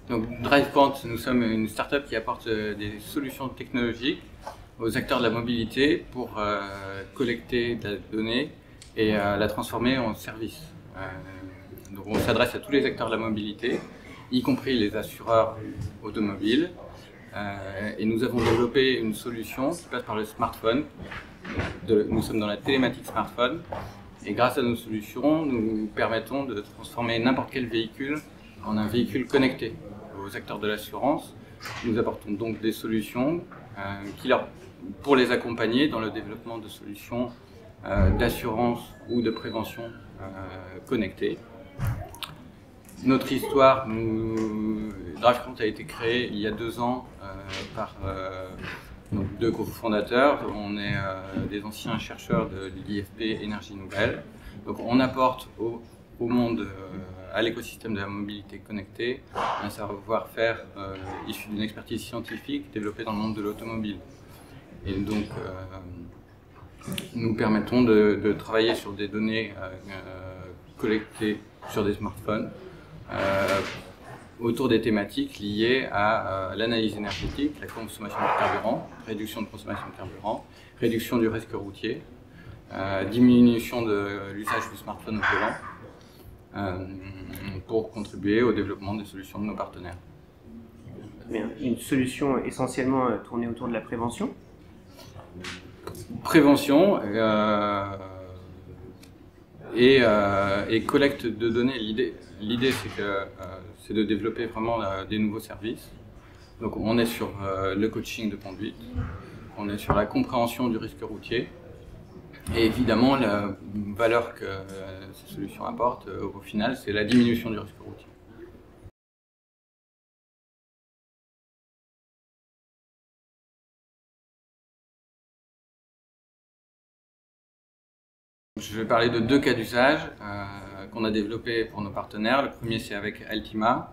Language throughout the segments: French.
Donc DriveQuant, nous sommes une startup qui apporte des solutions technologiques aux acteurs de la mobilité pour collecter de la donnée et la transformer en service. Donc on s'adresse à tous les acteurs de la mobilité, y compris les assureurs automobiles. Et nous avons développé une solution qui passe par le smartphone. Nous sommes dans la télématique smartphone. Et grâce à nos solutions, nous permettons de transformer n'importe quel véhicule en un véhicule connecté. Aux acteurs de l'assurance, nous apportons donc des solutions pour les accompagner dans le développement de solutions d'assurance ou de prévention connectées. Notre histoire, DriveQuant a été créé il y a 2 ans par donc 2 cofondateurs. On est des anciens chercheurs de l'IFP Énergie Nouvelle. Donc on apporte au monde, à l'écosystème de la mobilité connectée, un savoir-faire issu d'une expertise scientifique développée dans le monde de l'automobile. Et donc nous permettons de travailler sur des données collectées sur des smartphones autour des thématiques liées à l'analyse énergétique, la consommation de carburant, réduction de consommation de carburant, réduction du risque routier, diminution de l'usage du smartphone au volant, pour contribuer au développement des solutions de nos partenaires. Bien. Une solution essentiellement tournée autour de la prévention. Prévention et collecte de données. L'idée c'est de développer vraiment des nouveaux services. Donc on est sur le coaching de conduite, on est sur la compréhension du risque routier et évidemment la valeur que ces solutions apportent au final, c'est la diminution du risque routier. Je vais parler de 2 cas d'usage qu'on a développés pour nos partenaires. Le premier, c'est avec Altima.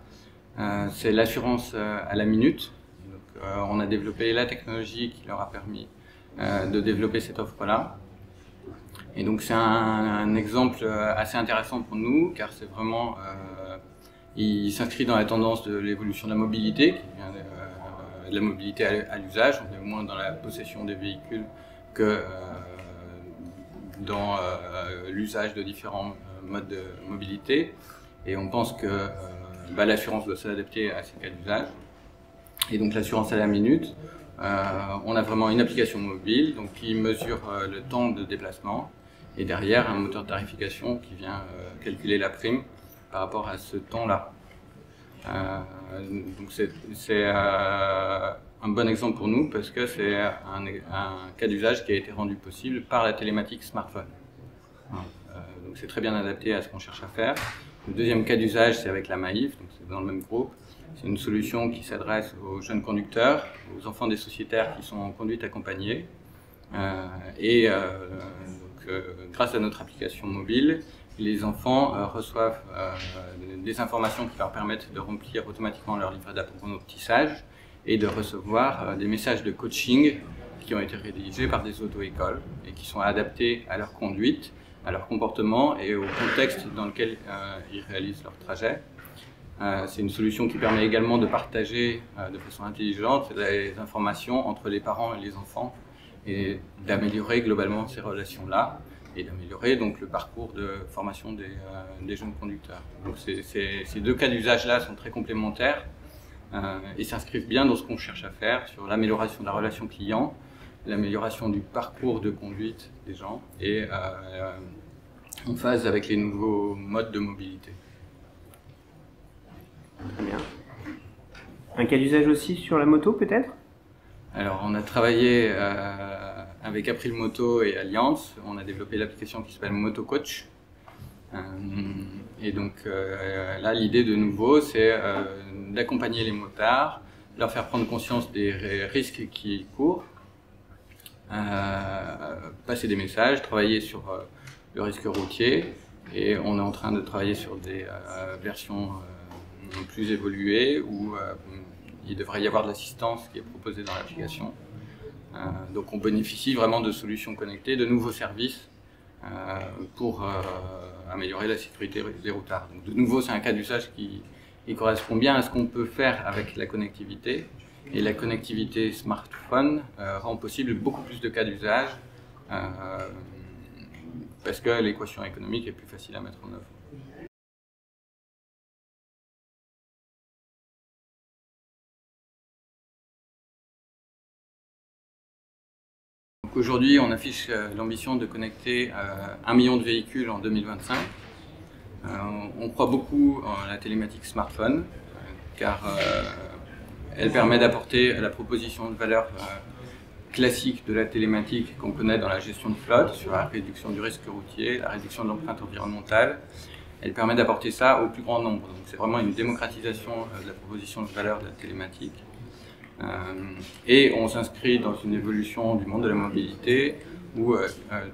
C'est l'assurance à la minute. Donc, on a développé la technologie qui leur a permis de développer cette offre-là. Et donc, c'est un exemple assez intéressant pour nous, car c'est vraiment, il s'inscrit dans la tendance de l'évolution de la mobilité, qui vient de la mobilité à l'usage. On est moins dans la possession des véhicules que dans l'usage de différents modes de mobilité, et on pense que l'assurance doit s'adapter à ces cas d'usage. Et donc l'assurance à la minute, on a vraiment une application mobile donc, qui mesure le temps de déplacement, et derrière un moteur de tarification qui vient calculer la prime par rapport à ce temps-là. Donc c'est un bon exemple pour nous parce que c'est un cas d'usage qui a été rendu possible par la télématique smartphone. Donc c'est très bien adapté à ce qu'on cherche à faire. Le deuxième cas d'usage, c'est avec la Maïf, donc c'est dans le même groupe. C'est une solution qui s'adresse aux jeunes conducteurs, aux enfants des sociétaires qui sont en conduite accompagnée. Grâce à notre application mobile, les enfants reçoivent des informations qui leur permettent de remplir automatiquement leur livret d'apprentissage et de recevoir des messages de coaching qui ont été rédigés par des auto-écoles et qui sont adaptés à leur conduite, à leur comportement et au contexte dans lequel ils réalisent leur trajet. C'est une solution qui permet également de partager de façon intelligente les informations entre les parents et les enfants et d'améliorer globalement ces relations-là et d'améliorer donc le parcours de formation des jeunes conducteurs. Donc ces 2 cas d'usage-là sont très complémentaires et s'inscrivent bien dans ce qu'on cherche à faire sur l'amélioration de la relation client, l'amélioration du parcours de conduite des gens et en phase avec les nouveaux modes de mobilité. Très bien. Un cas d'usage aussi sur la moto peut-être? Alors on a travaillé avec April Moto et Allianz, on a développé l'application qui s'appelle Moto Coach. Et donc là l'idée de nouveau c'est d'accompagner les motards, leur faire prendre conscience des risques qu'ils courent, passer des messages, travailler sur le risque routier et on est en train de travailler sur des versions plus évoluées où il devrait y avoir de l'assistance qui est proposée dans l'application. Donc on bénéficie vraiment de solutions connectées, de nouveaux services pour améliorer la sécurité des routards. Donc de nouveau c'est un cas d'usage qui il correspond bien à ce qu'on peut faire avec la connectivité. Et la connectivité smartphone rend possible beaucoup plus de cas d'usage parce que l'équation économique est plus facile à mettre en œuvre. Aujourd'hui, on affiche l'ambition de connecter 1 million de véhicules en 2025. On croit beaucoup en la télématique smartphone, car elle permet d'apporter la proposition de valeur classique de la télématique qu'on connaît dans la gestion de flotte, sur la réduction du risque routier, la réduction de l'empreinte environnementale. Elle permet d'apporter ça au plus grand nombre. Donc c'est vraiment une démocratisation de la proposition de valeur de la télématique. Et on s'inscrit dans une évolution du monde de la mobilité où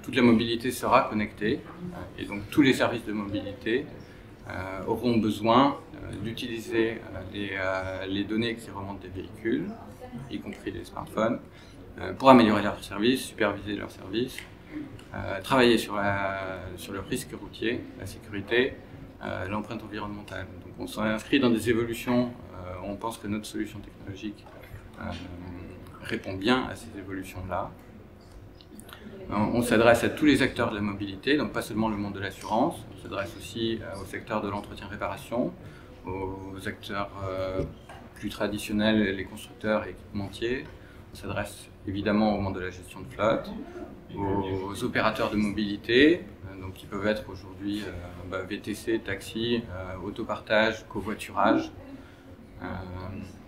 toute la mobilité sera connectée et donc tous les services de mobilité auront besoin d'utiliser les données qui remontent des véhicules, y compris des smartphones, pour améliorer leurs services, superviser leurs services, travailler sur le risque routier, la sécurité, l'empreinte environnementale. Donc on s'inscrit dans des évolutions, on pense que notre solution technologique répond bien à ces évolutions-là. On s'adresse à tous les acteurs de la mobilité, donc pas seulement le monde de l'assurance, on s'adresse aussi au secteur de l'entretien-réparation, aux acteurs plus traditionnels, les constructeurs et équipementiers. On s'adresse évidemment au monde de la gestion de flotte, aux opérateurs de mobilité, donc qui peuvent être aujourd'hui VTC, taxi, autopartage, covoiturage.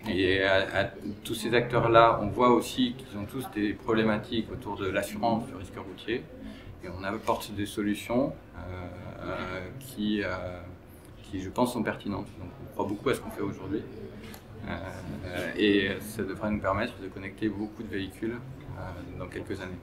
Et à tous ces acteurs-là, on voit aussi qu'ils ont tous des problématiques autour de l'assurance du risque routier. Et on apporte des solutions qui, je pense, sont pertinentes. Donc on croit beaucoup à ce qu'on fait aujourd'hui. Et ça devrait nous permettre de connecter beaucoup de véhicules dans quelques années.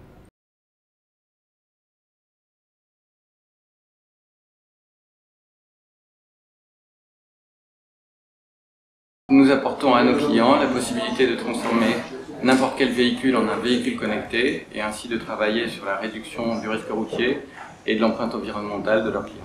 Nous apportons à nos clients la possibilité de transformer n'importe quel véhicule en un véhicule connecté et ainsi de travailler sur la réduction du risque routier et de l'empreinte environnementale de leurs clients.